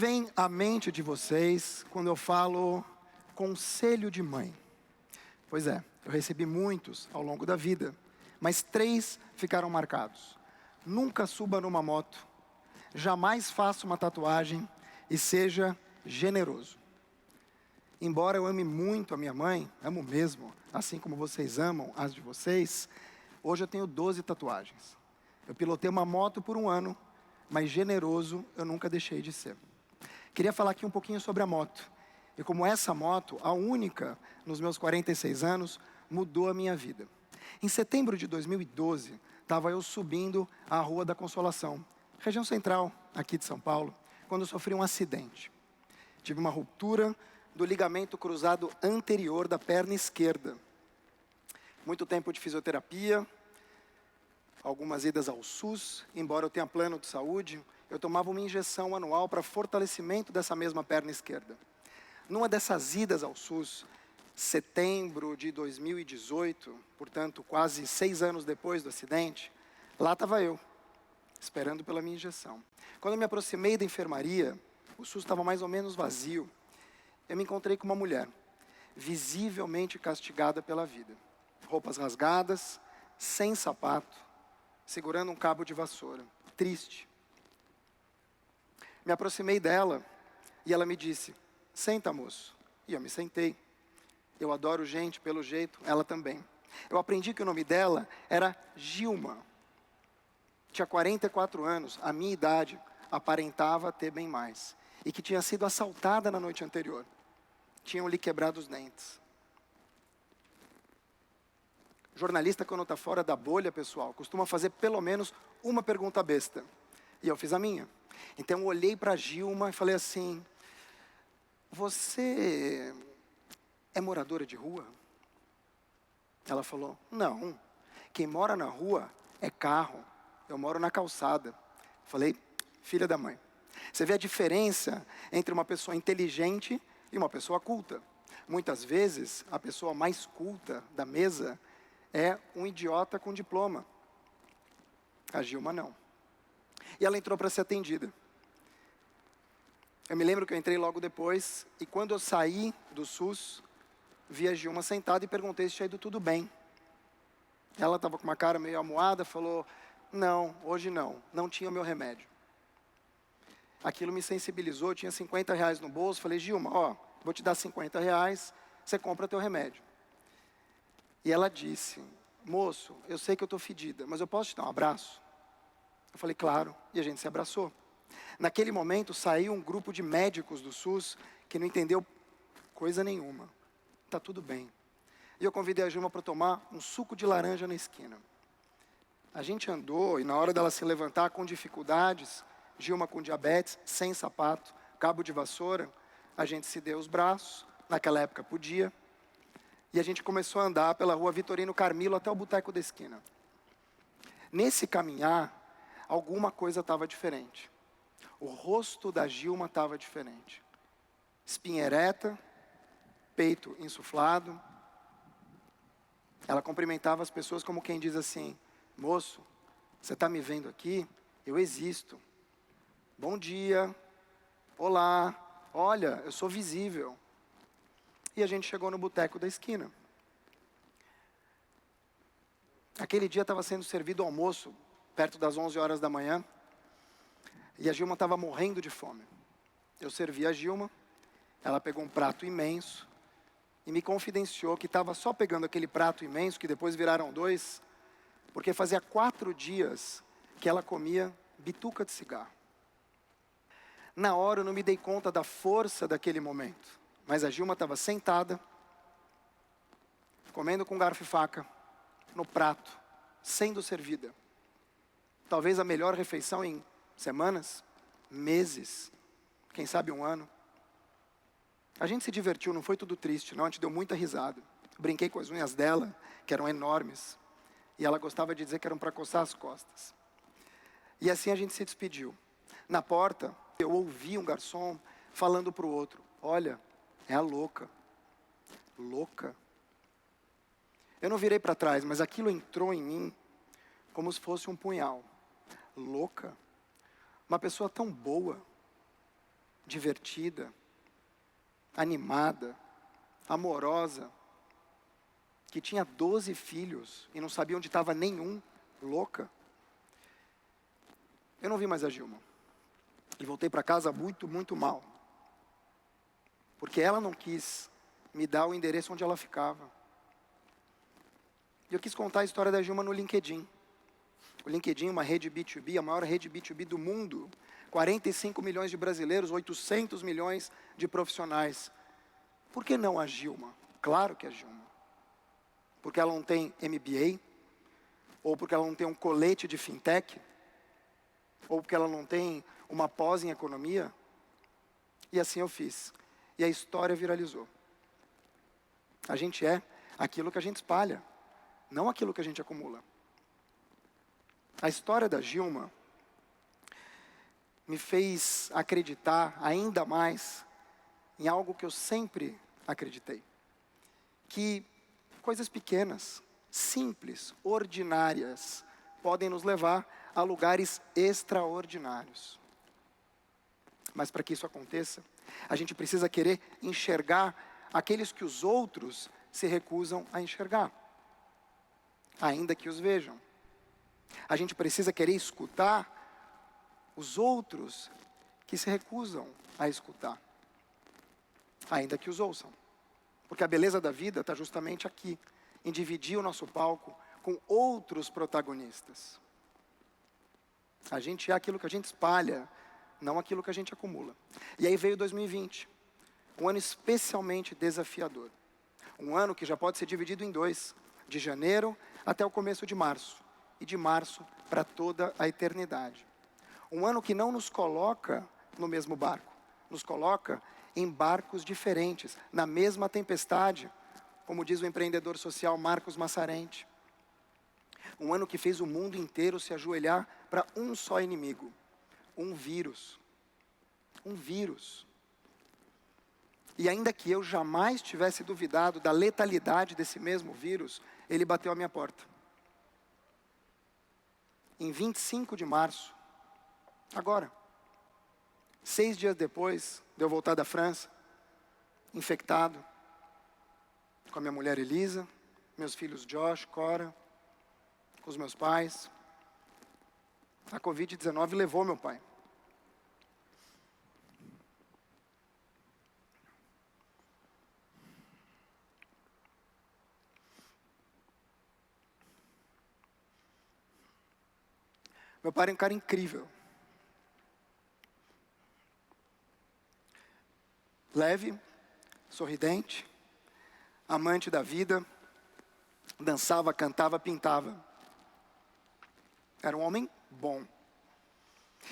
vem à mente de vocês quando eu falo conselho de mãe? Pois é, eu recebi muitos ao longo da vida, mas 3 ficaram marcados. Nunca suba numa moto, jamais faça uma tatuagem e seja generoso. Embora eu ame muito a minha mãe, amo mesmo, assim como vocês amam as de vocês, hoje eu tenho 12 tatuagens. Eu pilotei uma moto por 1 ano, mas generoso eu nunca deixei de ser. Queria falar aqui um pouquinho sobre a moto. E como essa moto, a única nos meus 46 anos, mudou a minha vida. Em setembro de 2012, estava eu subindo a Rua da Consolação, região central, aqui de São Paulo, quando eu sofri um acidente. Tive uma ruptura do ligamento cruzado anterior da perna esquerda. Muito tempo de fisioterapia, algumas idas ao SUS, embora eu tenha plano de saúde, eu tomava uma injeção anual para fortalecimento dessa mesma perna esquerda. Numa dessas idas ao SUS, setembro de 2018, portanto quase 6 anos depois do acidente, lá estava eu, esperando pela minha injeção. Quando eu me aproximei da enfermaria, o SUS estava mais ou menos vazio. Eu me encontrei com uma mulher, visivelmente castigada pela vida. Roupas rasgadas, sem sapato, segurando um cabo de vassoura, triste. Me aproximei dela e ela me disse: "Senta, moço." E eu me sentei. Eu adoro gente, pelo jeito, ela também. Eu aprendi que o nome dela era Gilma. Tinha 44 anos, a minha idade, aparentava ter bem mais. E que tinha sido assaltada na noite anterior. Tinham-lhe quebrado os dentes. Jornalista, quando está fora da bolha, pessoal, costuma fazer pelo menos uma pergunta besta. E eu fiz a minha. Então eu olhei para a Gilma e falei assim: "Você é moradora de rua?" Ela falou: "Não, quem mora na rua é carro, eu moro na calçada." Falei: "Filha da mãe, você vê a diferença entre uma pessoa inteligente e uma pessoa culta. Muitas vezes, a pessoa mais culta da mesa é um idiota com diploma. A Gilma não." E ela entrou para ser atendida. Eu me lembro que eu entrei logo depois, e quando eu saí do SUS, vi a Gilma sentada e perguntei se tinha ido tudo bem. Ela estava com uma cara meio amuada, falou: "Não, hoje não tinha o meu remédio." Aquilo me sensibilizou, eu tinha R$ 50 no bolso, falei: "Gilma, ó, vou te dar R$ 50, você compra teu remédio." E ela disse: "Moço, eu sei que eu estou fedida, mas eu posso te dar um abraço?" Eu falei: "Claro." E a gente se abraçou. Naquele momento, saiu um grupo de médicos do SUS que não entendeu coisa nenhuma. Tá tudo bem. E eu convidei a Gilma para tomar um suco de laranja na esquina. A gente andou, e na hora dela se levantar com dificuldades, Gilma com diabetes, sem sapato, cabo de vassoura, a gente se deu os braços, naquela época podia, e a gente começou a andar pela rua Vitorino Carmilo até o boteco da esquina. Nesse caminhar, alguma coisa estava diferente. O rosto da Gilma estava diferente. Espinha ereta, peito insuflado. Ela cumprimentava as pessoas como quem diz assim: "Moço, você está me vendo aqui? Eu existo. Bom dia. Olá. Olha, eu sou visível." E a gente chegou no boteco da esquina. Aquele dia estava sendo servido o almoço, perto das 11 horas da manhã. E a Gilma estava morrendo de fome. Eu servi a Gilma, ela pegou um prato imenso e me confidenciou que estava só pegando aquele prato imenso, que depois viraram 2, porque fazia 4 dias que ela comia bituca de cigarro. Na hora eu não me dei conta da força daquele momento, mas a Gilma estava sentada, comendo com garfo e faca, no prato, sendo servida. Talvez a melhor refeição em semanas, meses, quem sabe 1 ano. A gente se divertiu, não foi tudo triste, não, a gente deu muita risada. Brinquei com as unhas dela, que eram enormes, e ela gostava de dizer que eram para coçar as costas. E assim a gente se despediu. Na porta, eu ouvi um garçom falando para o outro: "Olha, é a louca." Louca? Eu não virei para trás, mas aquilo entrou em mim como se fosse um punhal. Louca? Uma pessoa tão boa. divertida, animada, amorosa, que tinha 12 filhos e não sabia onde estava nenhum, louca. Eu não vi mais a Gilma. E voltei para casa muito, muito mal. Porque ela não quis me dar o endereço onde ela ficava. E eu quis contar a história da Gilma no LinkedIn. O LinkedIn é uma rede B2B, a maior rede B2B do mundo. 45 milhões de brasileiros, 800 milhões de profissionais. Por que não a Gilma? Claro que a Gilma. Porque ela não tem MBA, ou porque ela não tem um colete de fintech, ou porque ela não tem uma pós em economia. E assim eu fiz. E a história viralizou. A gente é aquilo que a gente espalha, não aquilo que a gente acumula. A história da Gilma me fez acreditar ainda mais em algo que eu sempre acreditei. Que coisas pequenas, simples, ordinárias, podem nos levar a lugares extraordinários. Mas para que isso aconteça, a gente precisa querer enxergar aqueles que os outros se recusam a enxergar, ainda que os vejam. A gente precisa querer escutar os outros que se recusam a escutar, ainda que os ouçam. Porque a beleza da vida está justamente aqui, em dividir o nosso palco com outros protagonistas. A gente é aquilo que a gente espalha, não aquilo que a gente acumula. E aí veio 2020, um ano especialmente desafiador. Um ano que já pode ser dividido em dois, de janeiro até o começo de março, e de março para toda a eternidade. Um ano que não nos coloca no mesmo barco, nos coloca em barcos diferentes, na mesma tempestade, como diz o empreendedor social Marcos Massarenti. Um ano que fez o mundo inteiro se ajoelhar para um só inimigo, um vírus. Um vírus. E ainda que eu jamais tivesse duvidado da letalidade desse mesmo vírus, ele bateu à minha porta. Em 25 de março, agora, 6 dias depois de eu voltar da França, infectado, com a minha mulher Elisa, meus filhos Josh, Cora, com os meus pais, a Covid-19 levou meu pai. Meu pai era um cara incrível. Leve, sorridente, amante da vida, dançava, cantava, pintava. Era um homem bom.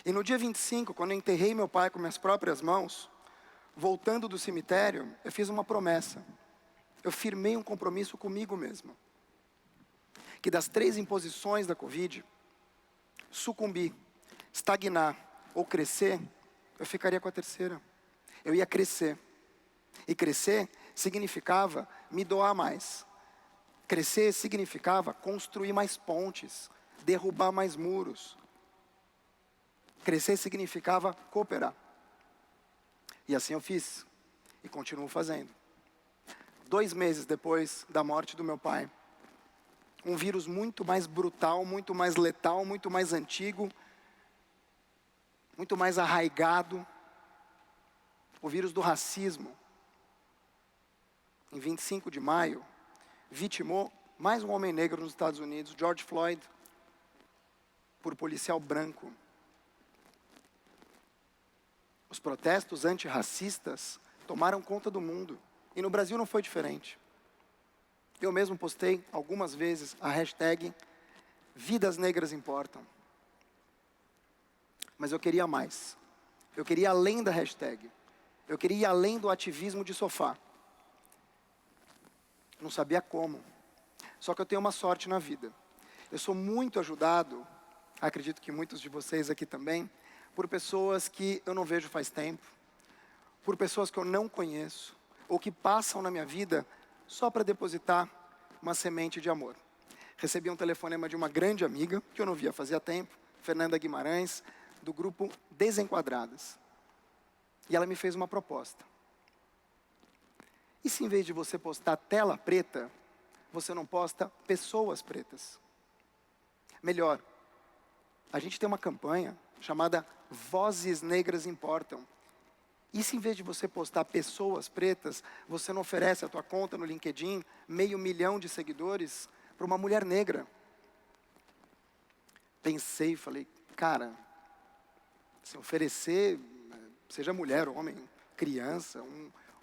E no dia 25, quando eu enterrei meu pai com minhas próprias mãos, voltando do cemitério, eu fiz uma promessa. Eu firmei um compromisso comigo mesmo. Que das 3 imposições da Covid, sucumbir, estagnar ou crescer, eu ficaria com a terceira. Eu ia crescer. E crescer significava me doar mais. Crescer significava construir mais pontes, derrubar mais muros. Crescer significava cooperar. E assim eu fiz. E continuo fazendo. 2 meses depois da morte do meu pai, um vírus muito mais brutal, muito mais letal, muito mais antigo, muito mais arraigado, o vírus do racismo, em 25 de maio, vitimou mais um homem negro nos Estados Unidos, George Floyd, por policial branco. Os protestos antirracistas tomaram conta do mundo, e no Brasil não foi diferente. Eu mesmo postei algumas vezes a hashtag Vidas Negras Importam. Mas eu queria mais. Eu queria ir além da hashtag. Eu queria ir além do ativismo de sofá. Não sabia como. Só que eu tenho uma sorte na vida. Eu sou muito ajudado, acredito que muitos de vocês aqui também, por pessoas que eu não vejo faz tempo, por pessoas que eu não conheço, ou que passam na minha vida só para depositar uma semente de amor. Recebi um telefonema de uma grande amiga, que eu não via fazia tempo, Fernanda Guimarães, do grupo Desenquadradas. E ela me fez uma proposta. E se em vez de você postar tela preta, você não posta pessoas pretas? Melhor, a gente tem uma campanha chamada Vozes Negras Importam. E se em vez de você postar pessoas pretas, você não oferece a tua conta no LinkedIn, 500 mil de seguidores, para uma mulher negra? Pensei e falei, cara, se oferecer, seja mulher, homem, criança,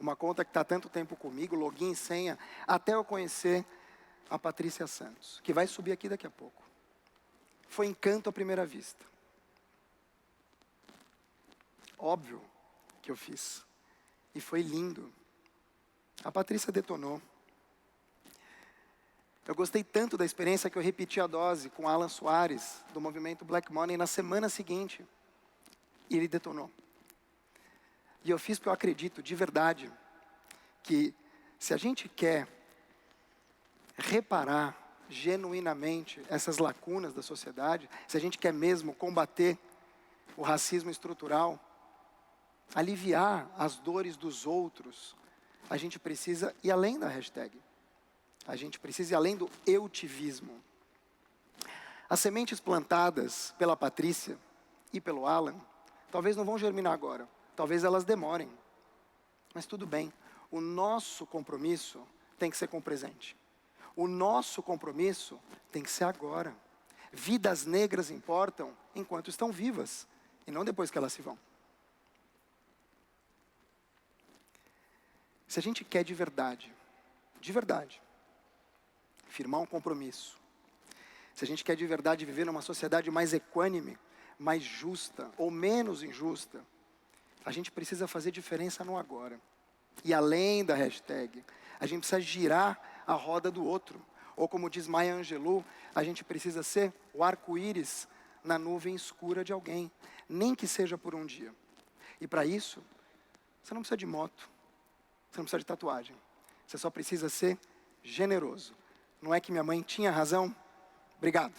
uma conta que está tanto tempo comigo, login, senha, até eu conhecer a Patrícia Santos, que vai subir aqui daqui a pouco. Foi encanto à primeira vista. Óbvio que eu fiz. E foi lindo. A Patrícia detonou. Eu gostei tanto da experiência que eu repeti a dose com Alan Soares, do movimento Black Money, na semana seguinte. E ele detonou. E eu fiz porque eu acredito, de verdade, que se a gente quer reparar genuinamente essas lacunas da sociedade, se a gente quer mesmo combater o racismo estrutural, aliviar as dores dos outros, a gente precisa ir além da hashtag. A gente precisa ir além do eutivismo. As sementes plantadas pela Patrícia e pelo Alan, talvez não vão germinar agora, talvez elas demorem. Mas tudo bem, o nosso compromisso tem que ser com o presente. O nosso compromisso tem que ser agora. Vidas negras importam enquanto estão vivas, e não depois que elas se vão. Se a gente quer de verdade, firmar um compromisso, se a gente quer de verdade viver numa sociedade mais equânime, mais justa ou menos injusta, a gente precisa fazer diferença no agora. E além da hashtag, a gente precisa girar a roda do outro. Ou como diz Maya Angelou, a gente precisa ser o arco-íris na nuvem escura de alguém, nem que seja por um dia. E para isso, você não precisa de moto, você não precisa de tatuagem. Você só precisa ser generoso. Não é que minha mãe tinha razão? Obrigado.